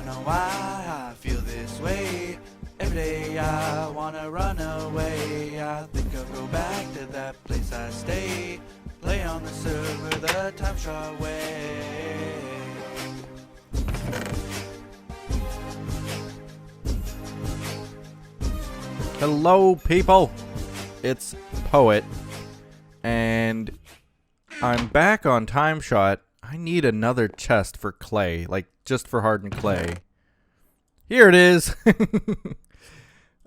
know why I feel this way. Every day I wanna run away. I think I'll go back to that place I stay. Play on the server the TimeShot way. Hello, people. It's Poet, and I'm back on TimeShot. I need another chest for clay, like just for hardened clay. Here it is.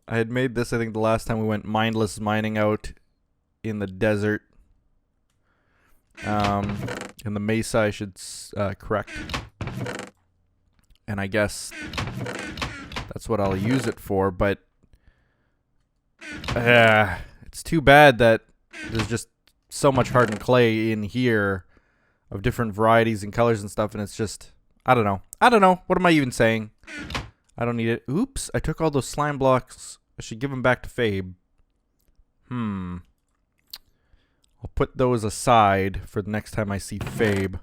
I had made this, I think, the last time we went mindless mining out in the desert. In the mesa, I should correct. And I guess that's what I'll use it for, but it's too bad that there's just so much hardened clay in here of different varieties and colors and stuff, and it's just, I don't know. What am I even saying? I don't need it. Oops, I took all those slime blocks. I should give them back to Fabe. I'll put those aside for the next time I see Fabe.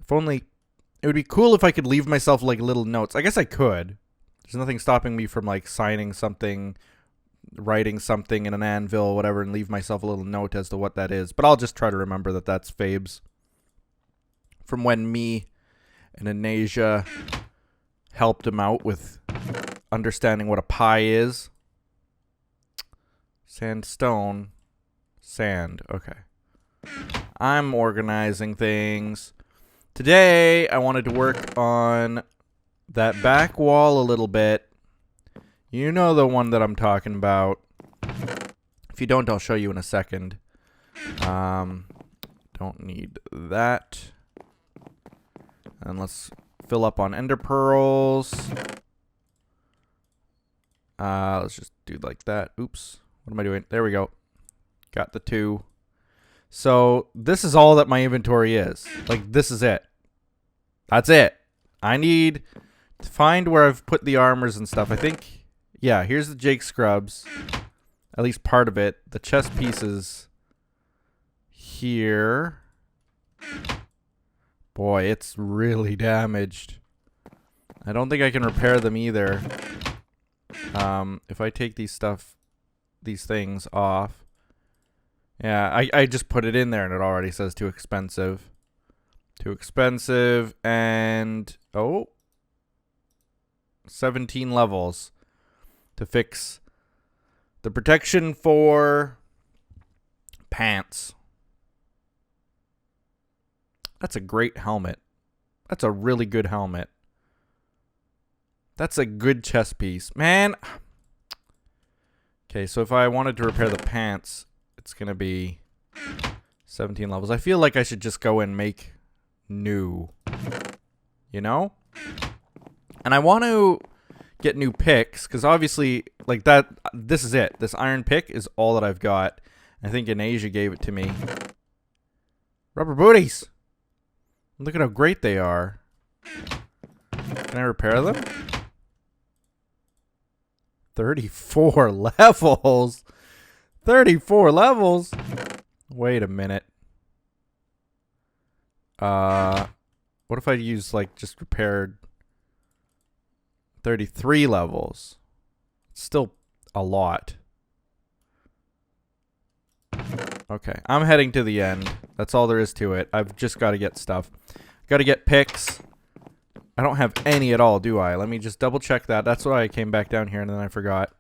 If only, it would be cool if I could leave myself like little notes. I guess I could. There's nothing stopping me from like signing something, writing something in an anvil or whatever, and leave myself a little note as to what that is. But I'll just try to remember that that's Fabe's. From when me and Anasia helped him out with understanding what a pie is. Sandstone. Sand. Okay. I'm organizing things. Today, I wanted to work on that back wall a little bit. You know the one that I'm talking about. If you don't, I'll show you in a second. Don't need that. And let's fill up on ender pearls. Let's just do like that. Oops. What am I doing? There we go. Got the 2. So this is all that my inventory is. Like, this is it. That's it. I need to find where I've put the armors and stuff. I think, yeah, here's the Jake scrubs. At least part of it. The chest pieces here. Boy, it's really damaged. I don't think I can repair them either. If I take these things off. Yeah, I just put it in there and it already says too expensive. Too expensive and 17 levels to fix the protection for pants. That's a great helmet. That's a really good helmet. That's a good chest piece. Man. Okay, so if I wanted to repair the pants, it's going to be 17 levels. I feel like I should just go and make new. You know? And I want to get new picks, because obviously, like that, this is it. This iron pick is all that I've got. I think Anasia gave it to me. Rubber booties! Look at how great they are. Can I repair them? 34 levels. 34 levels. Wait a minute. What if I use like just repaired 33 levels? It's still a lot. Okay, I'm heading to the end. That's all there is to it. I've just got to get stuff. Got to get picks. I don't have any at all, do I? Let me just double check that. That's why I came back down here and then I forgot.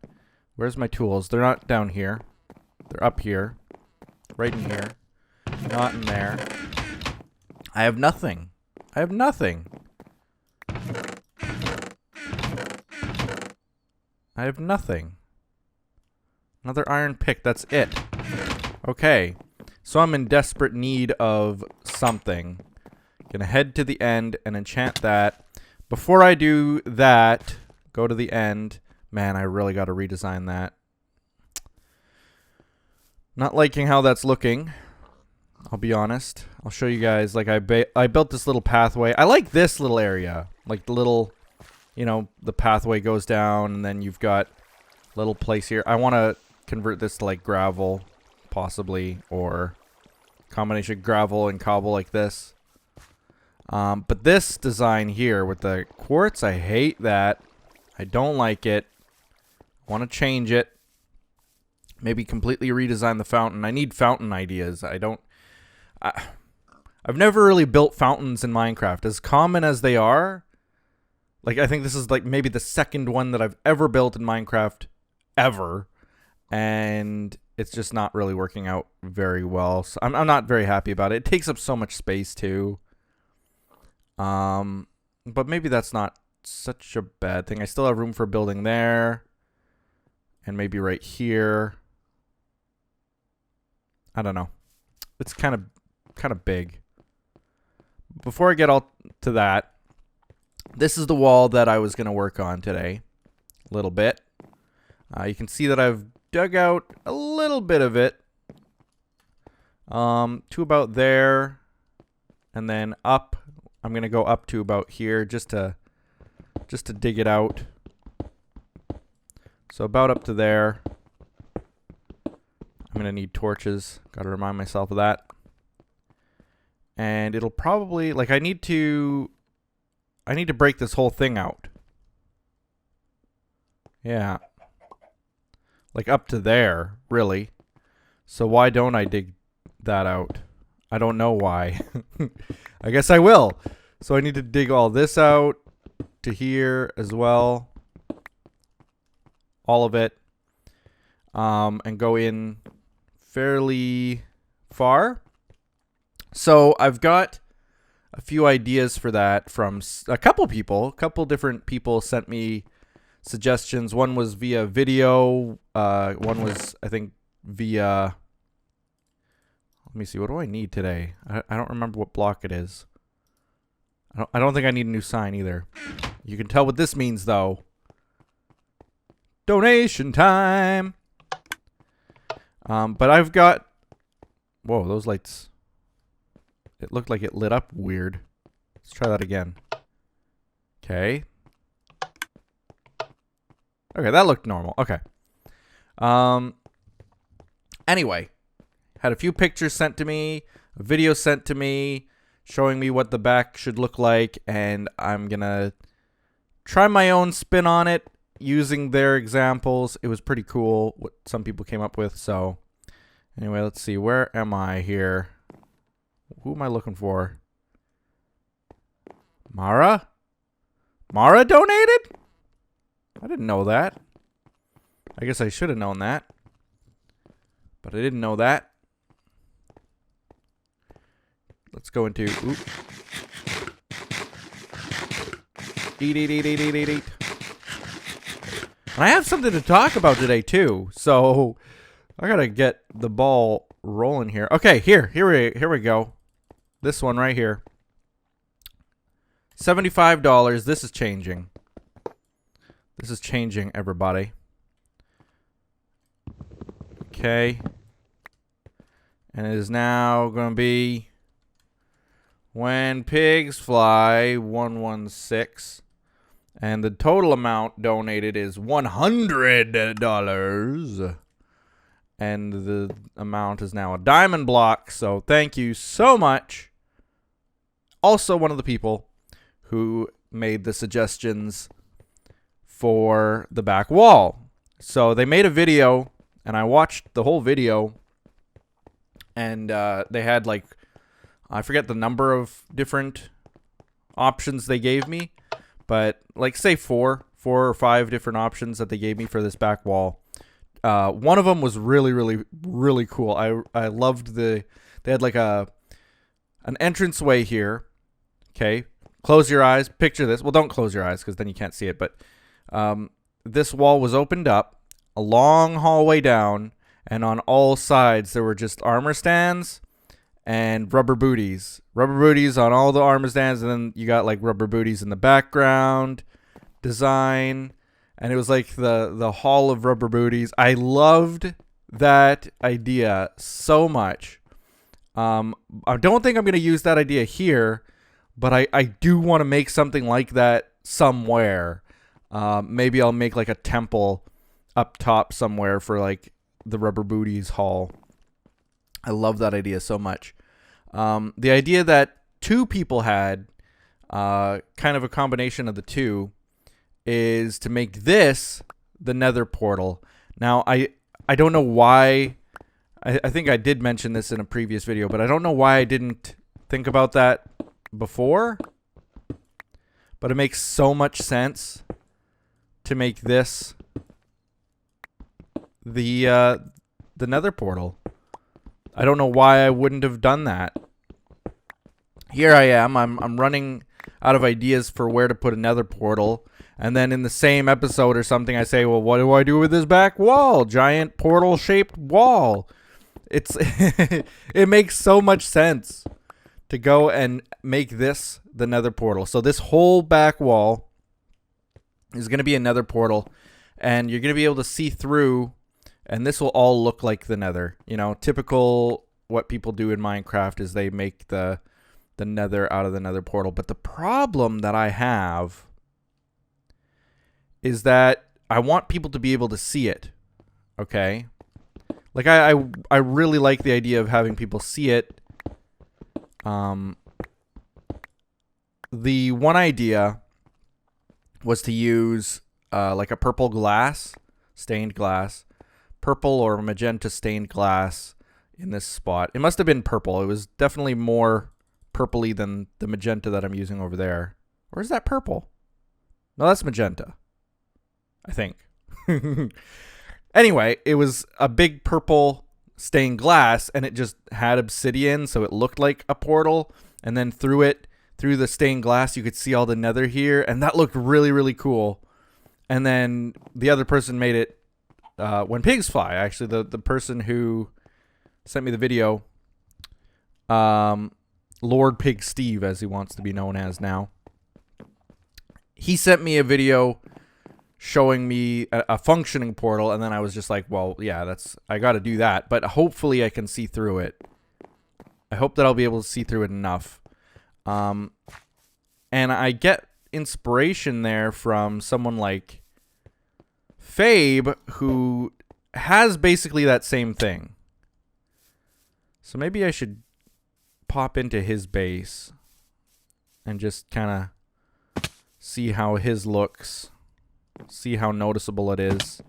Where's my tools? They're not down here. They're up here. Right in here. Not in there. I have nothing. I have nothing. I have nothing. Another iron pick. That's it. Okay. So I'm in desperate need of something. Gonna head to the end and enchant that. Before I do that, go to the end. Man, I really got to redesign that. Not liking how that's looking. I'll be honest. I'll show you guys. Like I built this little pathway. I like this little area. Like the little, you know, the pathway goes down and then you've got a little place here. I want to convert this to like gravel, possibly, or combination gravel and cobble like this. But this design here with the quartz, I hate that. I don't like it. Want to change it. Maybe completely redesign the fountain. I need fountain ideas. I've never really built fountains in Minecraft. As common as they are, like I think this is like maybe the second one that I've ever built in Minecraft ever. And it's just not really working out very well. So I'm not very happy about it. It takes up so much space too. But maybe that's not such a bad thing. I still have room for building there. And maybe right here. I don't know. It's kind of big. Before I get all to that, this is the wall that I was going to work on today. A little bit. You can see that I've dug out a little bit of it. To about there. And then up. I'm going to go up to about here just to dig it out. So about up to there. I'm going to need torches. Got to remind myself of that. And it'll probably, like I need to break this whole thing out. Yeah. Like up to there, really. So why don't I dig that out? I don't know why. I guess I will. So I need to dig all this out to here as well. All of it. And go in fairly far. So I've got a few ideas for that from a couple people. A couple different people sent me suggestions. One was via video. One was, I think, via... Let me see. What do I need today? I don't remember what block it is. I don't think I need a new sign either. You can tell what this means, though. Donation time! But I've got... Whoa, those lights... It looked like it lit up weird. Let's try that again. Okay. Okay, that looked normal. Okay. Anyway. Had a few pictures sent to me. A video sent to me. Showing me what the back should look like. And I'm gonna try my own spin on it. Using their examples. It was pretty cool what some people came up with. So, anyway, let's see. Where am I here? Who am I looking for? Mara? Mara donated? I didn't know that. I guess I should have known that. But I didn't know that. Let's go into... Oop. Eat. And I have something to talk about today, too. So, I gotta get the ball rolling here. Okay, here we go. This one right here. $75. This is changing. This is changing, everybody. Okay. And it is now going to be When Pigs Fly 116. And the total amount donated is $100. And the amount is now a diamond block. So thank you so much. Also one of the people who made the suggestions for the back wall. So they made a video, and I watched the whole video. And they had like, I forget the number of different options they gave me. But like say four or five different options that they gave me for this back wall. One of them was really cool. I loved they had like an entranceway here. Okay, close your eyes. Picture this. Well, don't close your eyes because then you can't see it. But this wall was opened up, a long hallway down, and on all sides there were just armor stands and rubber booties. Rubber booties on all the armor stands, and then you got like rubber booties in the background design. And it was like the hall of rubber booties. I loved that idea so much. I don't think I'm going to use that idea here, but I do want to make something like that somewhere. Maybe I'll make like a temple up top somewhere for like the rubber booties hall. I love that idea so much. The idea that two people had kind of a combination of the two, is to make this the nether portal. Now, I don't know why. I think I did mention this in a previous video, but I don't know why I didn't think about that before. But it makes so much sense to make this the nether portal. I don't know why I wouldn't have done that. Here I am. I'm running out of ideas for where to put a nether portal. And then in the same episode or something, I say, well, what do I do with this back wall? Giant portal-shaped wall. It's it makes so much sense to go and make this the nether portal. So this whole back wall is going to be a nether portal. And you're going to be able to see through. And this will all look like the nether. You know, typical what people do in Minecraft is they make the nether out of the nether portal. But the problem that I have is that I want people to be able to see it. Okay? Like, I really like the idea of having people see it. The one idea was to use like a purple glass, stained glass, purple or magenta stained glass in this spot. It must have been purple. It was definitely more purpley than the magenta that I'm using over there. Or is that purple? No, that's magenta, I think. Anyway, it was a big purple stained glass, and it just had obsidian, so it looked like a portal. And then through the stained glass, you could see all the nether here, and that looked really, really cool. And then the other person made it when pigs fly. Actually, the person who sent me the video, Lord Pig Steve, as he wants to be known as now, he sent me a video showing me a functioning portal, and then I was just like, well, yeah, I got to do that, but hopefully I can see through it. I hope that I'll be able to see through it enough. And I get inspiration there from someone like Fabe, who has basically that same thing. So maybe I should pop into his base and just kind of see how his looks. See how noticeable it is.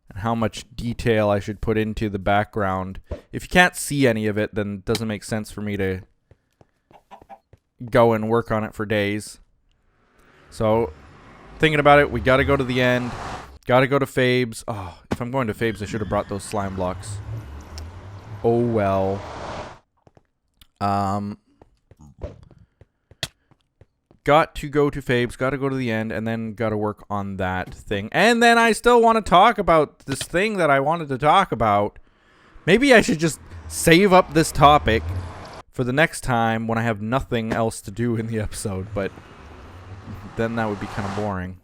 And how much detail I should put into the background. If you can't see any of it, then it doesn't make sense for me to go and work on it for days. So, thinking about it, we gotta go to the end. Gotta go to Fabe's. Oh, if I'm going to Fabe's, I should have brought those slime blocks. Oh well. Got to go to Fabe's, got to go to the end, and then got to work on that thing. And then I still want to talk about this thing that I wanted to talk about. Maybe I should just save up this topic for the next time when I have nothing else to do in the episode. But then that would be kind of boring.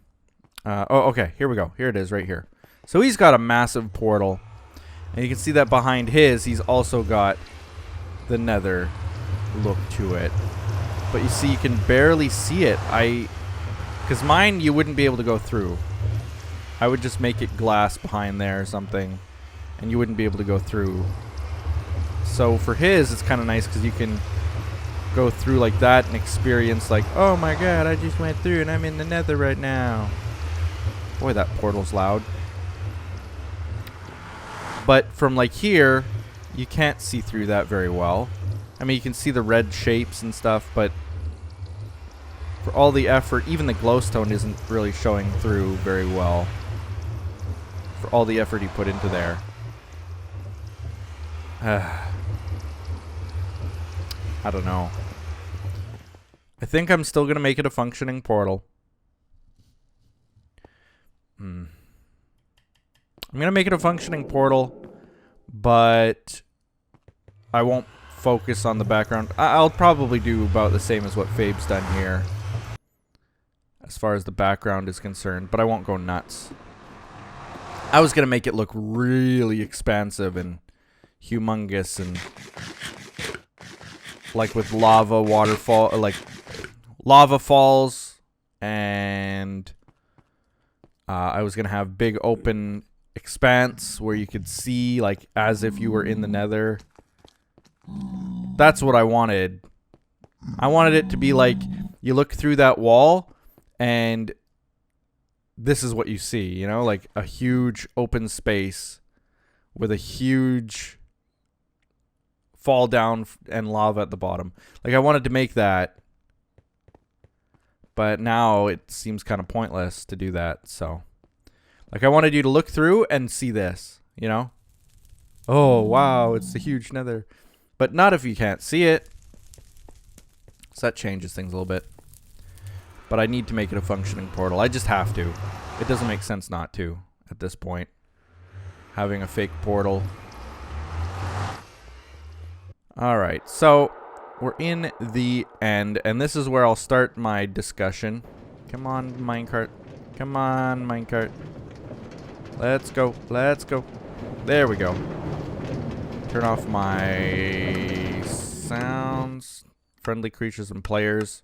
Oh, okay. Here we go. Here it is right here. So he's got a massive portal. And you can see that behind his, he's also got the nether look to it. But you see, you can barely see it. Because mine, you wouldn't be able to go through. I would just make it glass behind there or something. And you wouldn't be able to go through. So for his, it's kind of nice because you can go through like that and experience like, oh my god, I just went through and I'm in the nether right now. Boy, that portal's loud. But from like here, you can't see through that very well. I mean, you can see the red shapes and stuff, but for all the effort, even the glowstone isn't really showing through very well. For all the effort he put into there. I don't know. I think I'm still going to make it a functioning portal. I'm going to make it a functioning portal, but I won't focus on the background. I'll probably do about the same as what Fabe's done here as far as the background is concerned, but I won't go nuts. I was going to make it look really expansive and humongous and like with lava waterfall, like lava falls, and I was going to have big open expanse where you could see like as if you were in the nether. That's what I wanted. I wanted it to be like you look through that wall, and this is what you see, you know, like a huge open space with a huge fall down and lava at the bottom. Like, I wanted to make that, but now it seems kind of pointless to do that. So, like, I wanted you to look through and see this, you know? Oh, wow, it's a huge nether. But not if you can't see it. So that changes things a little bit. But I need to make it a functioning portal. I just have to. It doesn't make sense not to at this point. Having a fake portal. Alright, so we're in the end. And this is where I'll start my discussion. Come on, minecart. Come on, minecart. Let's go. Let's go. There we go. Turn off my sounds. Friendly creatures and players.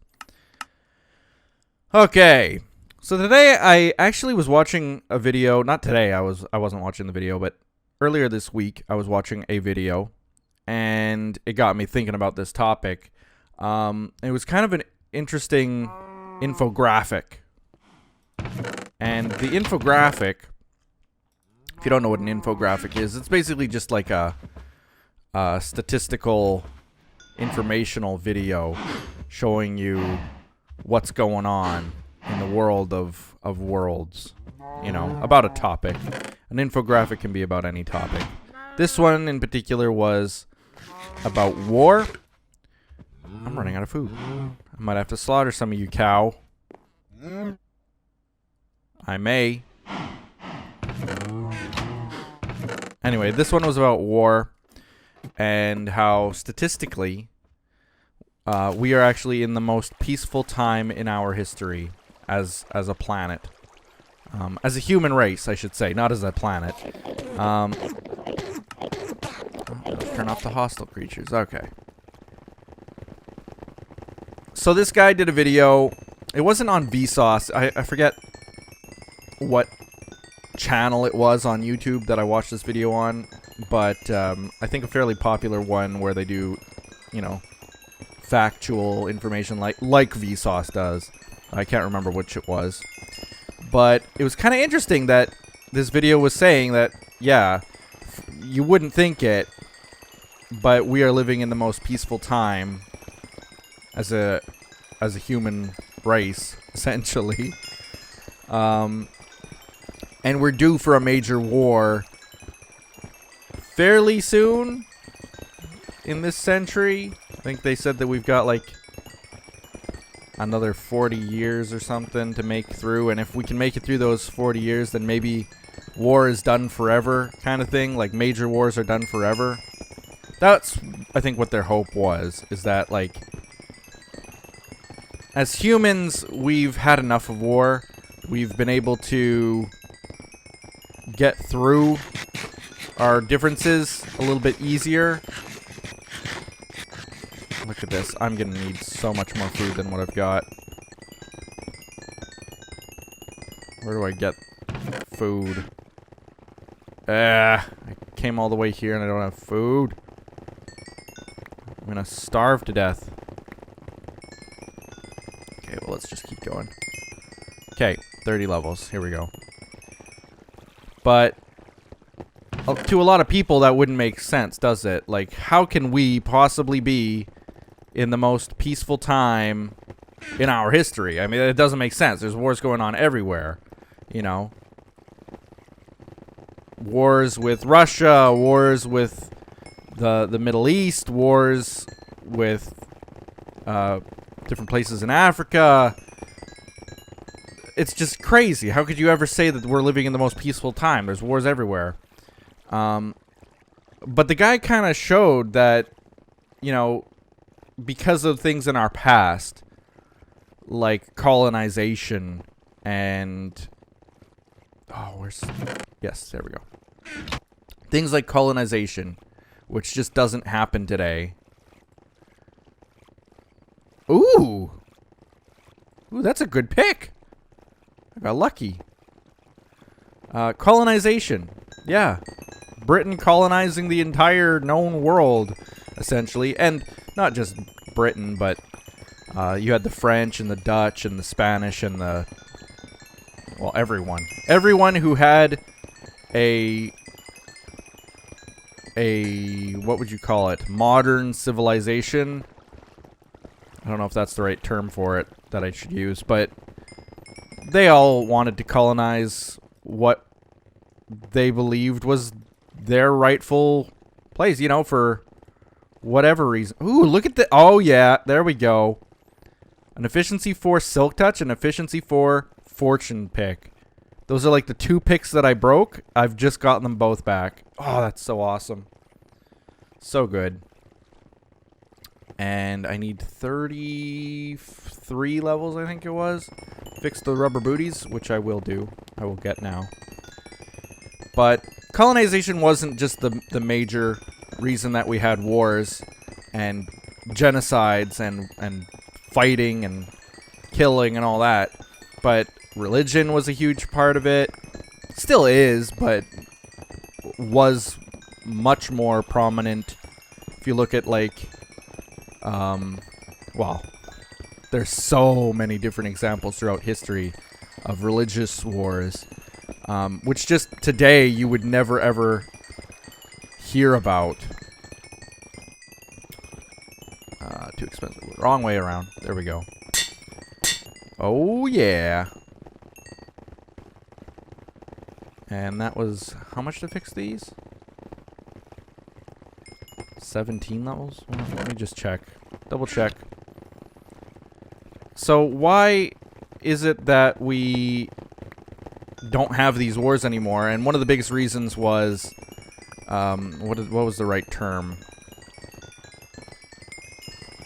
Okay. So today I actually was watching a video. Not today. I wasn't watching the video, but earlier this week I was watching a video, and it got me thinking about this topic. It was kind of an interesting infographic. And the infographic, if you don't know what an infographic is, it's basically just like a statistical, informational video showing you what's going on in the world of worlds, you know, about a topic. An infographic can be about any topic. This one in particular was about war. I'm running out of food. I might have to slaughter some of you, cow. I may. Anyway, this one was about war and how statistically we are actually in the most peaceful time in our history as a planet. As a human race, I should say, not as a planet. Let's turn off the hostile creatures. Okay. So this guy did a video. It wasn't on Vsauce. I forget what channel it was on YouTube that I watched this video on, but I think a fairly popular one where they do, you know, factual information like Vsauce does. I can't remember which it was, but it was kind of interesting that this video was saying that, yeah, you wouldn't think it, but we are living in the most peaceful time as a human race, essentially. And we're due for a major war fairly soon in this century. I think they said that we've got like another 40 years or something to make through. And if we can make it through those 40 years, then maybe war is done forever kind of thing. Like major wars are done forever. That's, I think, what their hope was. Is that like, as humans, we've had enough of war. We've been able to get through our differences a little bit easier. Look at this. I'm gonna need so much more food than what I've got. Where do I get food? I came all the way here and I don't have food. I'm gonna starve to death. Okay, well, let's just keep going. Okay, 30 levels. Here we go. But to a lot of people, that wouldn't make sense, does it? Like, how can we possibly be in the most peaceful time in our history? I mean, it doesn't make sense. There's wars going on everywhere, you know. Wars with Russia, wars with the Middle East, wars with different places in Africa. It's just crazy. How could you ever say that we're living in the most peaceful time? There's wars everywhere. But the guy kind of showed that, you know, because of things in our past, like colonization and... Oh, where's... Yes, there we go. Things like colonization, which just doesn't happen today. Ooh! Ooh, that's a good pick! I got lucky. Colonization. Yeah. Britain colonizing the entire known world, essentially. And not just Britain, but You had the French and the Dutch and the Spanish and the... Well, everyone. Everyone who had a... What would you call it? Modern civilization. I don't know if that's the right term for it that I should use, but they all wanted to colonize what they believed was their rightful place, you know, for whatever reason. Ooh, look at the... Oh, yeah, there we go. An efficiency 4 Silk Touch and efficiency 4 Fortune Pick. Those are like the 2 picks that I broke. I've just gotten them both back. Oh, that's so awesome. So good. And I need 33 levels, I think it was. Fix the rubber booties, which I will do. I will get now. But colonization wasn't just the major reason that we had wars and genocides and fighting and killing and all that. But religion was a huge part of it. Still is, but was much more prominent. If you look at, like, well, there's so many different examples throughout history of religious wars, which just today you would never ever hear about. Too expensive. Wrong way around. There we go. Oh, yeah. And that was... How much to fix these? 17 levels? Let me just check. Double check. So why is it that we don't have these wars anymore? And one of the biggest reasons was... what was the right term?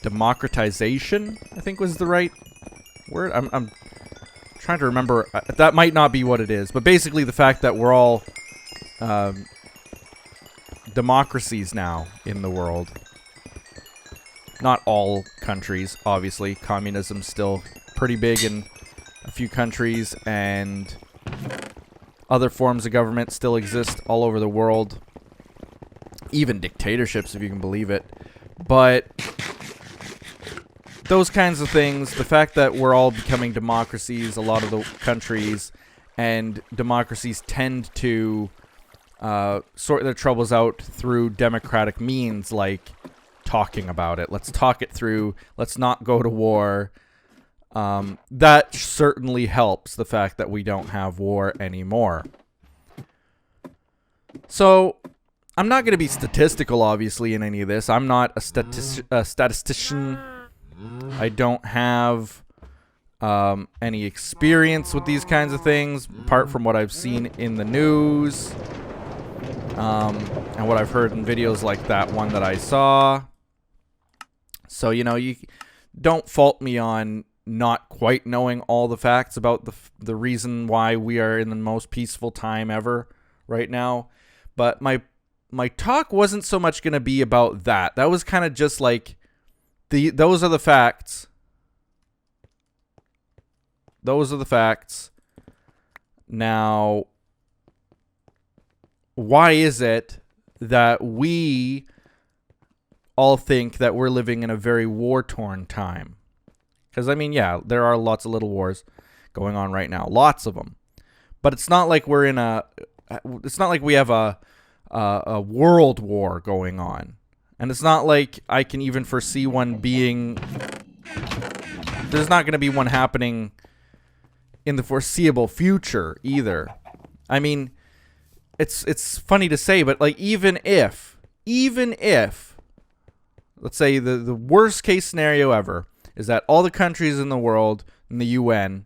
Democratization, I think was the right word. I'm trying to remember. That might not be what it is, but basically the fact that we're all democracies now in the world. Not all countries, obviously. Communism's still pretty big in a few countries, and other forms of government still exist all over the world. Even dictatorships, if you can believe it. But those kinds of things, the fact that we're all becoming democracies, a lot of the countries, and democracies tend to sort their troubles out through democratic means, like talking about it. Let's talk it through. Let's not go to war. That certainly helps the fact that we don't have war anymore. So, I'm not going to be statistical, obviously, in any of this. I'm not a statistician. I don't have any experience with these kinds of things, apart from what I've seen in the news and what I've heard in videos like that one that I saw. So, you know, you don't fault me on not quite knowing all the facts about the reason why we are in the most peaceful time ever right now. But my talk wasn't so much going to be about that. That was kind of just like, those are the facts. Those are the facts. Now, why is it that we all think that we're living in a very war-torn time? Because, I mean, yeah, there are lots of little wars going on right now. Lots of them. But it's not like we're in a... It's not like we have a world war going on. And it's not like I can even foresee one being... There's not going to be one happening in the foreseeable future either. I mean, it's funny to say, but like even if, let's say the worst case scenario ever is that all the countries in the world, in the UN,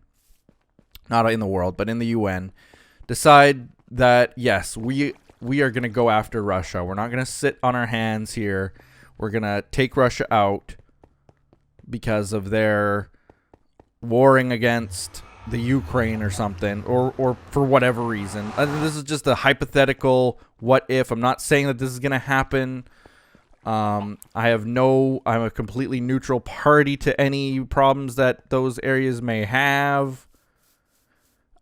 not in the world, but in the UN, decide that, yes, we are going to go after Russia. We're not going to sit on our hands here. We're going to take Russia out because of their warring against the Ukraine or something, or for whatever reason. This is just a hypothetical what if. I'm not saying that this is going to happen. I'm a completely neutral party to any problems that those areas may have,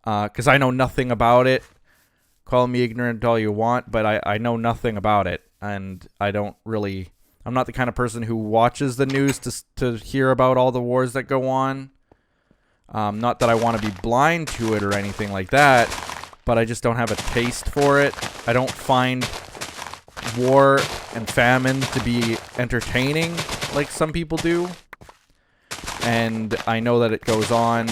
because I know nothing about it. Call me ignorant all you want, but I know nothing about it, and I don't really I'm not the kind of person who watches the news to hear about all the wars that go on. Not that I want to be blind to it or anything like that, but I just don't have a taste for it. I don't find war and famine to be entertaining like some people do. And I know that it goes on,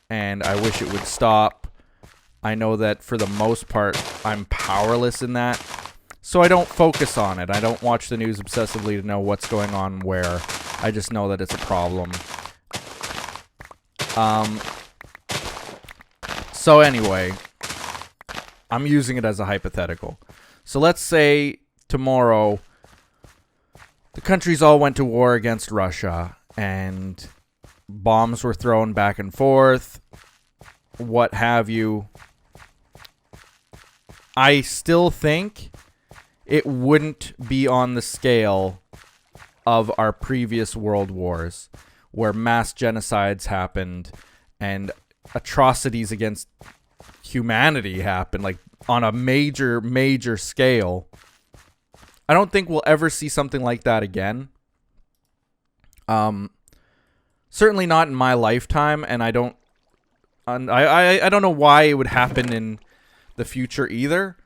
and I wish it would stop. I know that for the most part, I'm powerless in that. So I don't focus on it. I don't watch the news obsessively to know what's going on where. I just know that it's a problem. So anyway, I'm using it as a hypothetical. So let's say tomorrow the countries all went to war against Russia and bombs were thrown back and forth, what have you. I still think it wouldn't be on the scale of our previous world wars, where mass genocides happened and atrocities against humanity happened, like on a major scale. I don't think we'll ever see something like that again. Certainly not in my lifetime, and I don't know why it would happen in the future either.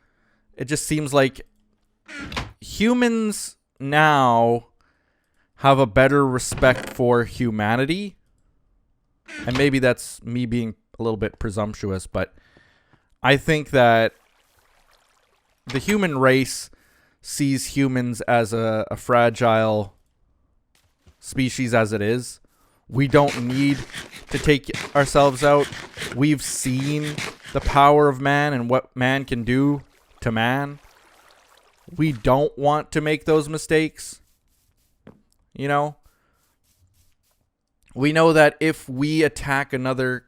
It just seems like humans now have a better respect for humanity. And maybe that's me being a little bit presumptuous, but I think that the human race sees humans as a fragile species as it is. We don't need to take ourselves out. We've seen the power of man and what man can do to man. We don't want to make those mistakes. You know? We know that if we attack another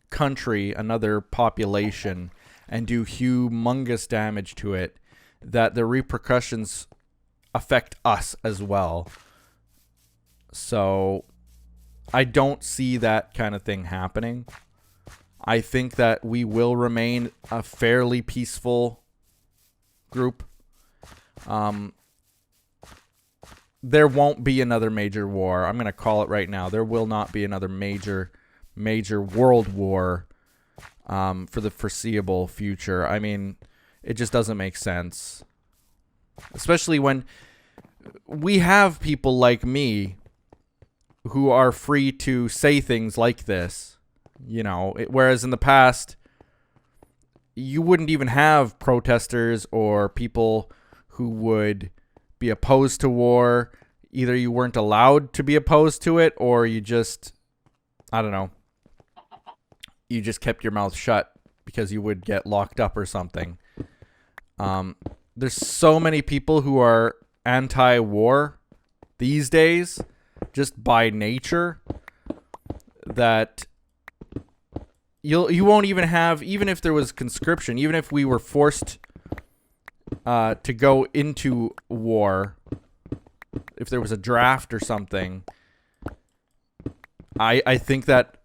country, another population, and do humongous damage to it, that the repercussions affect us as well. So I don't see that kind of thing happening. I think that we will remain a fairly peaceful group. There won't be another major war. I'm going to call it right now. There will not be another major world war for the foreseeable future. I mean, it just doesn't make sense. Especially when we have people like me who are free to say things like this. You know, whereas in the past, you wouldn't even have protesters or people who would be opposed to war. Either you weren't allowed to be opposed to it, or you just, I don't know, you just kept your mouth shut because you would get locked up or something. There's so many people who are anti-war these days, just by nature, that you won't even have, even if there was conscription, even if we were forced to go into war, if there was a draft or something, I think that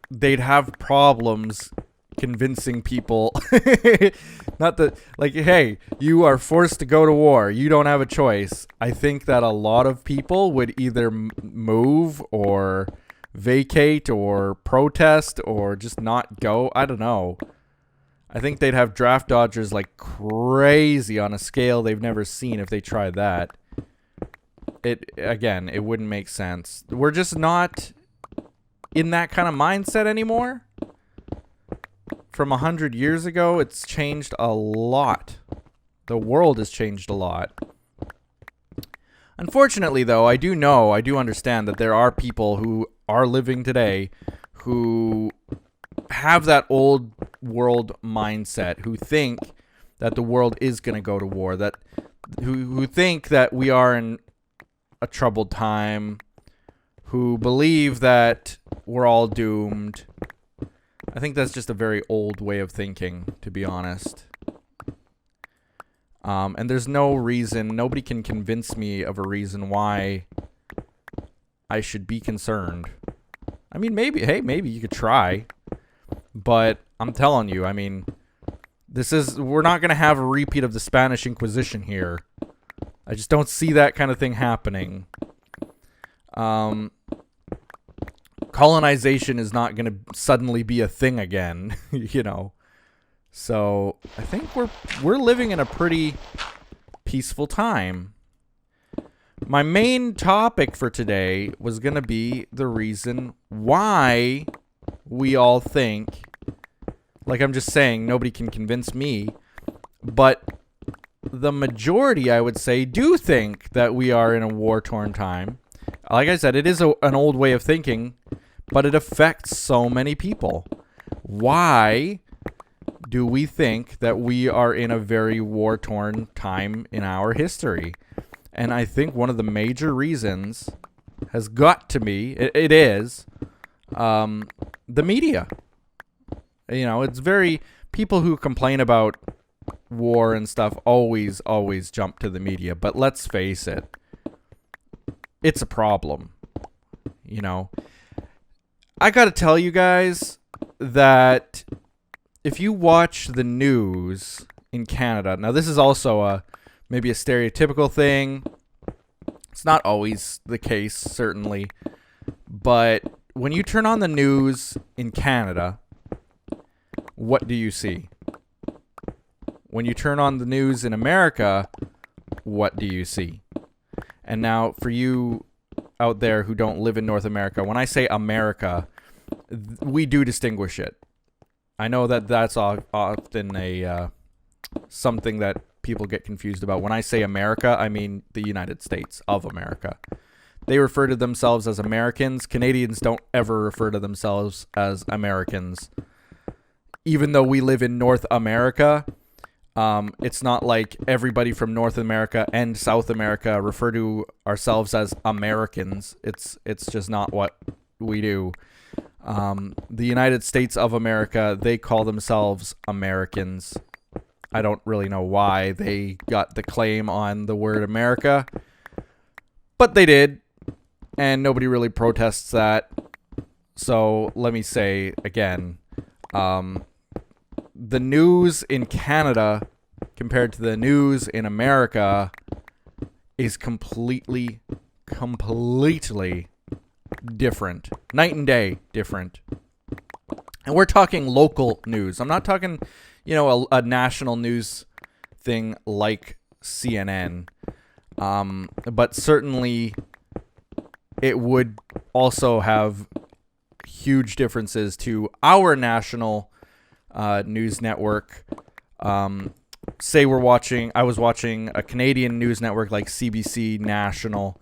they'd have problems convincing people not that, like, hey, you are forced to go to war, you don't have a choice. I think that a lot of people would either move or vacate or protest or just not go. I don't know. I think they'd have draft dodgers like crazy on a scale they've never seen if they tried that. It wouldn't make sense. We're just not in that kind of mindset anymore. From 100 years ago, it's changed a lot. The world has changed a lot. Unfortunately, though, I do understand that there are people who are living today who have that old world mindset, who think that the world is going to go to war, that who think that we are in a troubled time, who believe that we're all doomed. I think that's just a very old way of thinking, to be honest. And there's no reason, nobody can convince me of a reason why I should be concerned. I mean, maybe you could try. But I'm telling you, I mean, we're not going to have a repeat of the Spanish Inquisition here. I just don't see that kind of thing happening. Colonization is not going to suddenly be a thing again, you know. So I think we're living in a pretty peaceful time. My main topic for today was going to be the reason why we all think, like I'm just saying, nobody can convince me, but the majority, I would say, do think that we are in a war-torn time. Like I said, it is an old way of thinking, but it affects so many people. Why do we think that we are in a very war-torn time in our history? And I think one of the major reasons has got to be, it is, the media. You know, it's very, people who complain about war and stuff always jump to the media. But let's face it, it's a problem. You know, I gotta tell you guys that if you watch the news in Canada, now this is also maybe a stereotypical thing. It's not always the case, certainly. But when you turn on the news in Canada, what do you see? When you turn on the news in America, what do you see? And now, for you out there who don't live in North America, when I say America, we do distinguish it. I know that that's often a something that people get confused about. When I say America, I mean the United States of America. They refer to themselves as Americans. Canadians don't ever refer to themselves as Americans. Even though we live in North America, it's not like everybody from North America and South America refer to ourselves as Americans. It's just not what we do. The United States of America, they call themselves Americans. I don't really know why they got the claim on the word America, but they did, and nobody really protests that. So let me say again, the news in Canada compared to the news in America is completely different. Night and day different. And we're talking local news. I'm not talking, you know, a national news thing like CNN. But certainly it would also have huge differences to our national news network. Say I was watching a Canadian news network like CBC National.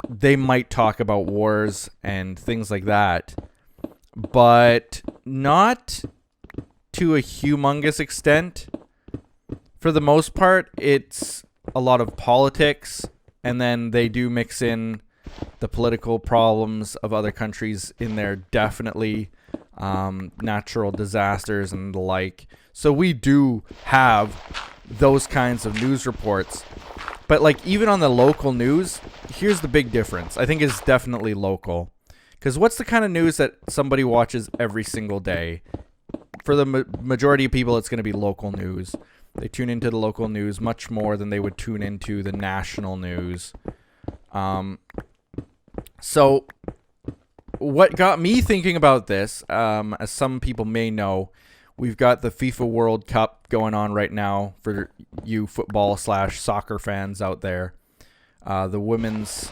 They might talk about wars and things like that, but not to a humongous extent. For the most part, it's a lot of politics, and then they do mix in the political problems of other countries in there, definitely natural disasters and the like. So we do have those kinds of news reports. But like even on the local news, here's the big difference. I think it's definitely local. Because what's the kind of news that somebody watches every single day? For the majority of people, it's going to be local news. They tune into the local news much more than they would tune into the national news. So what got me thinking about this, as some people may know, we've got the FIFA World Cup going on right now for you football/soccer fans out there. The women's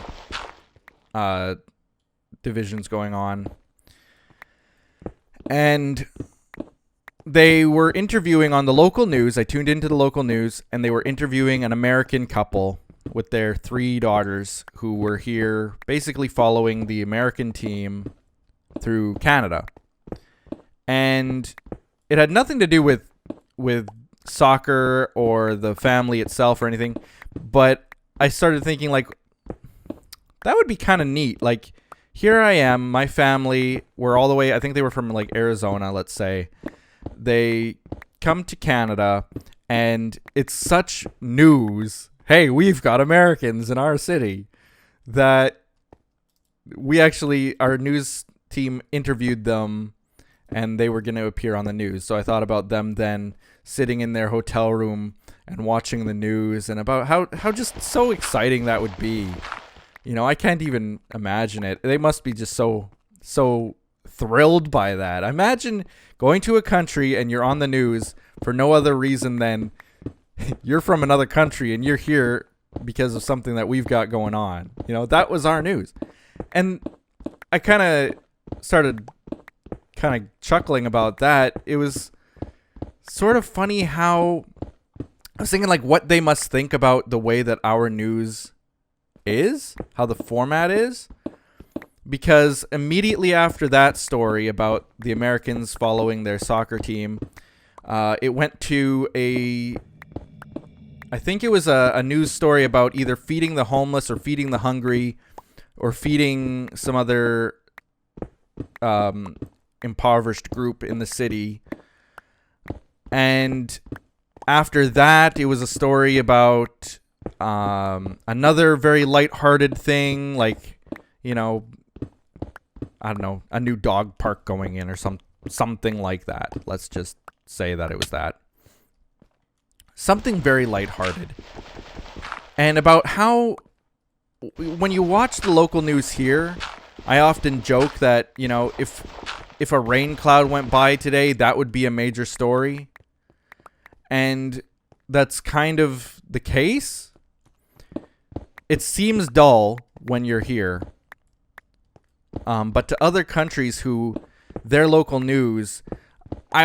division's going on. And they were interviewing on the local news. I tuned into the local news, and they were interviewing an American couple with their 3 daughters who were here basically following the American team through Canada. And it had nothing to do with soccer or the family itself or anything, but I started thinking, like, that would be kind of neat. Like, here I am, my family, we're all the way, I think they were from, like, Arizona, let's say. They come to Canada, and it's such news. Hey, we've got Americans in our city, that we actually, our news team interviewed them and they were going to appear on the news. So I thought about them then sitting in their hotel room and watching the news, and about how just so exciting that would be. You know, I can't even imagine it. They must be just so thrilled by that. Imagine going to a country and you're on the news for no other reason than you're from another country and you're here because of something that we've got going on. You know, that was our news. And I kind of started chuckling about that. It was sort of funny how I was thinking, like, what they must think about the way that our news is, how the format is. Because immediately after that story about the Americans following their soccer team, it went to I think it was a news story about either feeding the homeless or feeding the hungry or feeding some other impoverished group in the city. And after that, it was a story about another very lighthearted thing, like, you know, I don't know, a new dog park going in or something like that. Let's just say that it was that. Something very lighthearted. And about how, when you watch the local news here, I often joke that, you know, if a rain cloud went by today, that would be a major story. And that's kind of the case. It seems dull when you're here. But to other countries who their local news, I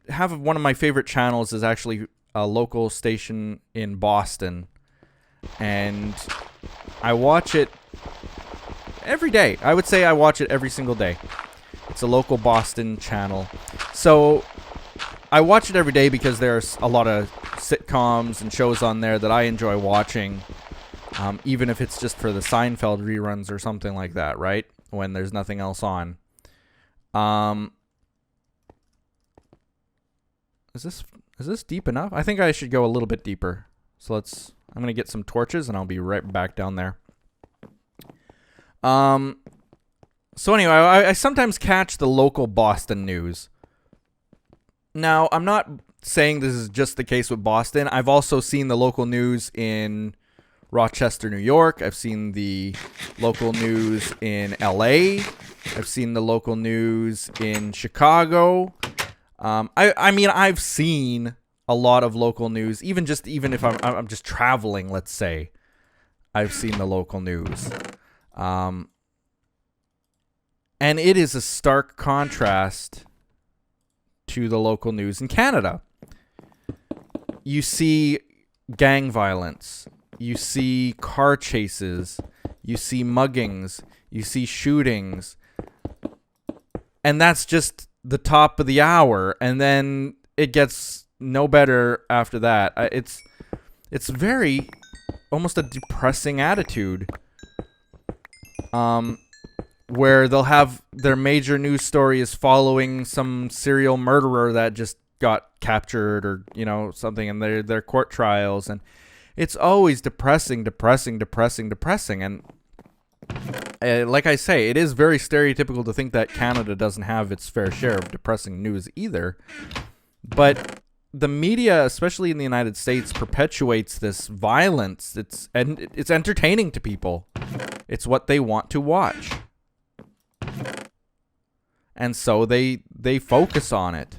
have one of my favorite channels is actually a local station in Boston, and I watch it every day. I would say I watch it every single day. It's a local Boston channel. So I watch it every day because there's a lot of sitcoms and shows on there that I enjoy watching. Even if it's just for the Seinfeld reruns or something like that, right? When there's nothing else on. Is this deep enough? I think I should go a little bit deeper. So I'm going to get some torches and I'll be right back down there. So anyway, I sometimes catch the local Boston news. Now, I'm not saying this is just the case with Boston. I've also seen the local news in Rochester, New York. I've seen the local news in LA. I've seen the local news in Chicago. I mean, I've seen a lot of local news, even if I'm just traveling, let's say. I've seen the local news. And it is a stark contrast to the local news in Canada. You see gang violence. You see car chases. You see muggings. You see shootings. And that's just the top of the hour. And then it gets no better after that. It's very almost a depressing attitude. Where they'll have their major news story is following some serial murderer that just got captured or, you know, something in their court trials. And it's always depressing. And like I say, it is very stereotypical to think that Canada doesn't have its fair share of depressing news either. But the media, especially in the United States, perpetuates this violence. It's entertaining to people. It's what they want to watch. And so they focus on it.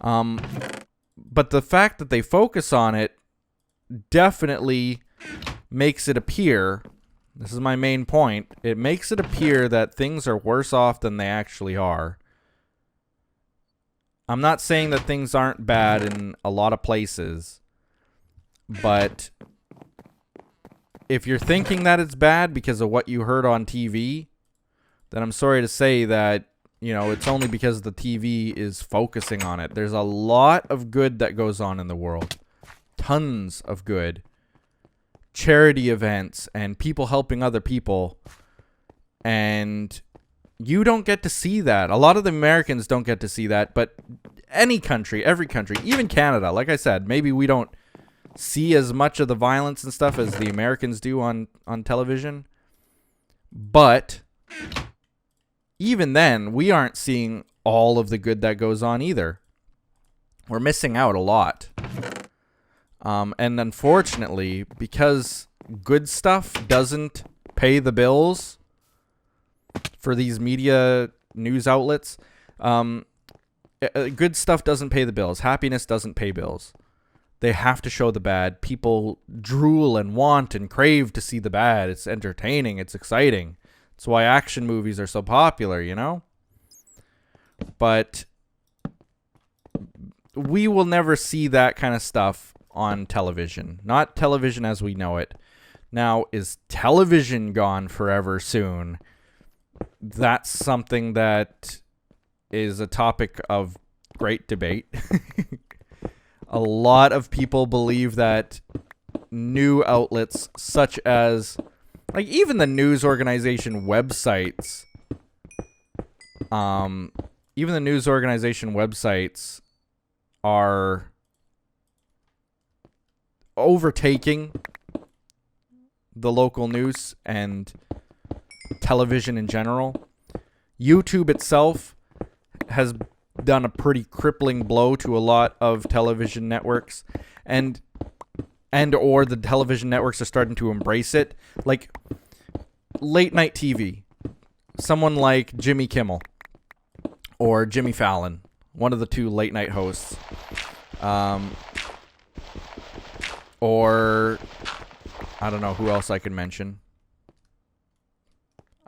But the fact that they focus on it definitely makes it appear, this is my main point, it makes it appear that things are worse off than they actually are. I'm not saying that things aren't bad in a lot of places, but if you're thinking that it's bad because of what you heard on TV, then I'm sorry to say that, you know, it's only because the TV is focusing on it. There's a lot of good that goes on in the world. Tons of good. Charity events and people helping other people. And you don't get to see that. A lot of the Americans don't get to see that, but any country, every country, even Canada, like I said, maybe we don't see as much of the violence and stuff as the Americans do on television. But even then, we aren't seeing all of the good that goes on either. We're missing out a lot. And unfortunately, because good stuff doesn't pay the bills for these media news outlets, good stuff doesn't pay the bills. Happiness doesn't pay bills. They have to show the bad. People drool and want and crave to see the bad. It's entertaining. It's exciting. It's why action movies are so popular, you know? But we will never see that kind of stuff on television. Not television as we know it. Now, is television gone forever soon? That's something that is a topic of great debate. A lot of people believe that new outlets such as, like, even the news organization websites, are overtaking the local news and television in general. YouTube itself has done a pretty crippling blow to a lot of television networks, and or the television networks are starting to embrace it. Like late night TV, someone like Jimmy Kimmel or Jimmy Fallon, one of the two late night hosts, or I don't know who else I could mention.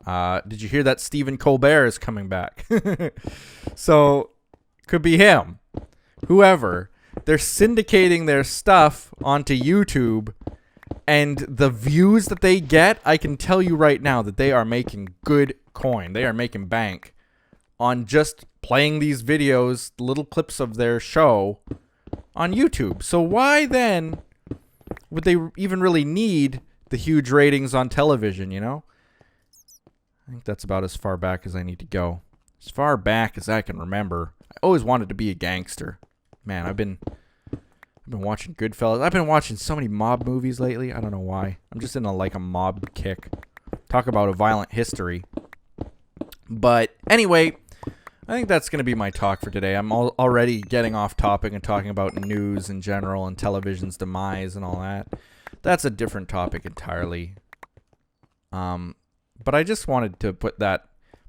Did you hear that Stephen Colbert is coming back? So could be him. Whoever. They're syndicating their stuff onto YouTube, and the views that they get, I can tell you right now that they are making good coin. They are making bank on just playing these videos, little clips of their show on YouTube. So why then would they even really need the huge ratings on television, you know? I think that's about as far back as I need to go. As far back as I can remember. I always wanted to be a gangster. Man, I've been watching Goodfellas. I've been watching so many mob movies lately. I don't know why. I'm just in a mob kick. Talk about a violent history. But anyway, I think that's going to be my talk for today. I'm already getting off topic and talking about news in general and television's demise and all that. That's a different topic entirely. But I just wanted to put that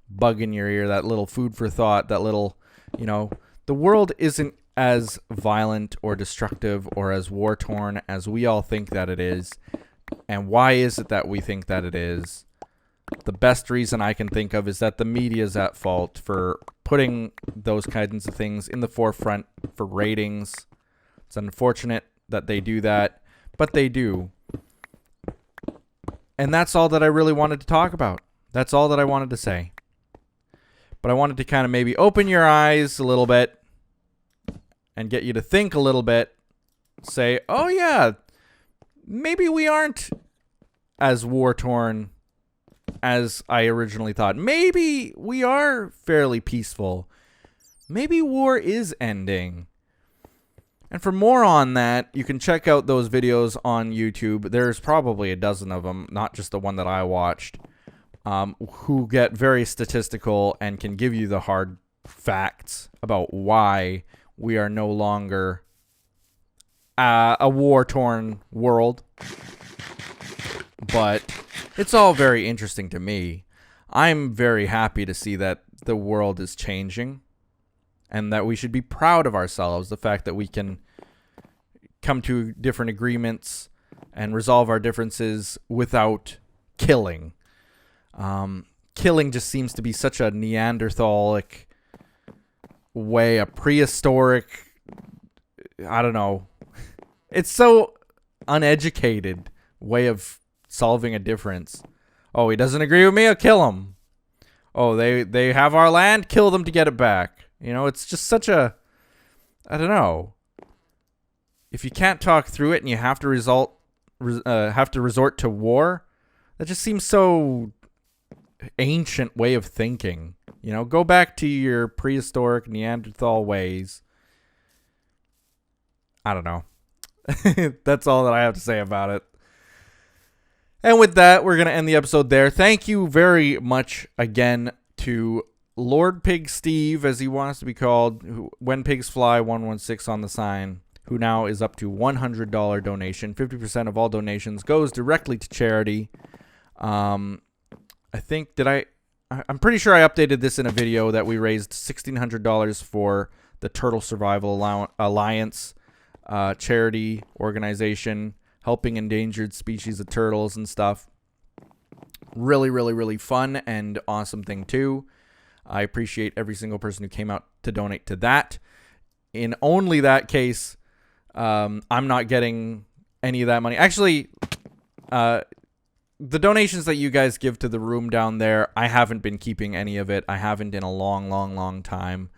bug in your ear, that little food for thought, that little, the world isn't as violent or destructive or as war-torn as we all think that it is. And why is it that we think that it is? The best reason I can think of is that the media is at fault for putting those kinds of things in the forefront for ratings. It's unfortunate that they do that, but they do. And that's all that I really wanted to talk about. That's all that I wanted to say. But I wanted to kind of maybe open your eyes a little bit and get you to think a little bit. Say, oh yeah, maybe we aren't as war-torn as I originally thought. Maybe we are fairly peaceful. Maybe war is ending. And for more on that, you can check out those videos on YouTube. There's probably a dozen of them, not just the one that I watched, who get very statistical and can give you the hard facts about why we are no longer a war-torn world. But it's all very interesting to me. I'm very happy to see that the world is changing and that we should be proud of ourselves, the fact that we can come to different agreements and resolve our differences without killing. Killing just seems to be such a Neanderthalic way, a prehistoric, I don't know. It's so uneducated way of solving a difference. Oh, he doesn't agree with me, I'll kill him. Oh, they have our land, kill them to get it back. It's just such a, I don't know. If you can't talk through it and you have to resort to war, that just seems so ancient way of thinking. Go back to your prehistoric Neanderthal ways. I don't know. That's all that I have to say about it. And with that, we're going to end the episode there. Thank you very much again to to Lord Pig Steve, as he wants to be called, When Pigs Fly 116 on the sign, who now is up to $100 donation. 50% of all donations goes directly to charity. I'm pretty sure I updated this in a video that we raised $1,600 for the Turtle Survival Alliance charity organization, helping endangered species of turtles and stuff. Really, really, really fun and awesome thing too. I appreciate every single person who came out to donate to that. In only that case, I'm not getting any of that money. Actually, the donations that you guys give to the room down there, I haven't been keeping any of it. I haven't in a long, long, long time.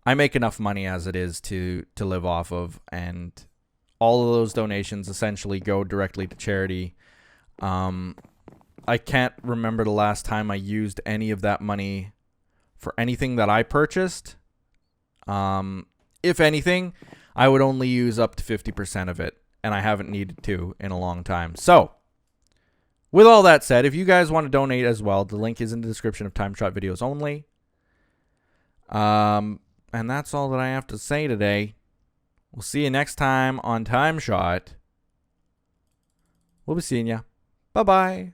I make enough money as it is to live off of, and all of those donations essentially go directly to charity. I can't remember the last time I used any of that money for anything that I purchased. If anything, I would only use up to 50% of it, and I haven't needed to in a long time. So, with all that said, if you guys want to donate as well, the link is in the description of TimeShot videos only. And that's all that I have to say today. We'll see you next time on TimeShot. We'll be seeing ya. Bye-bye.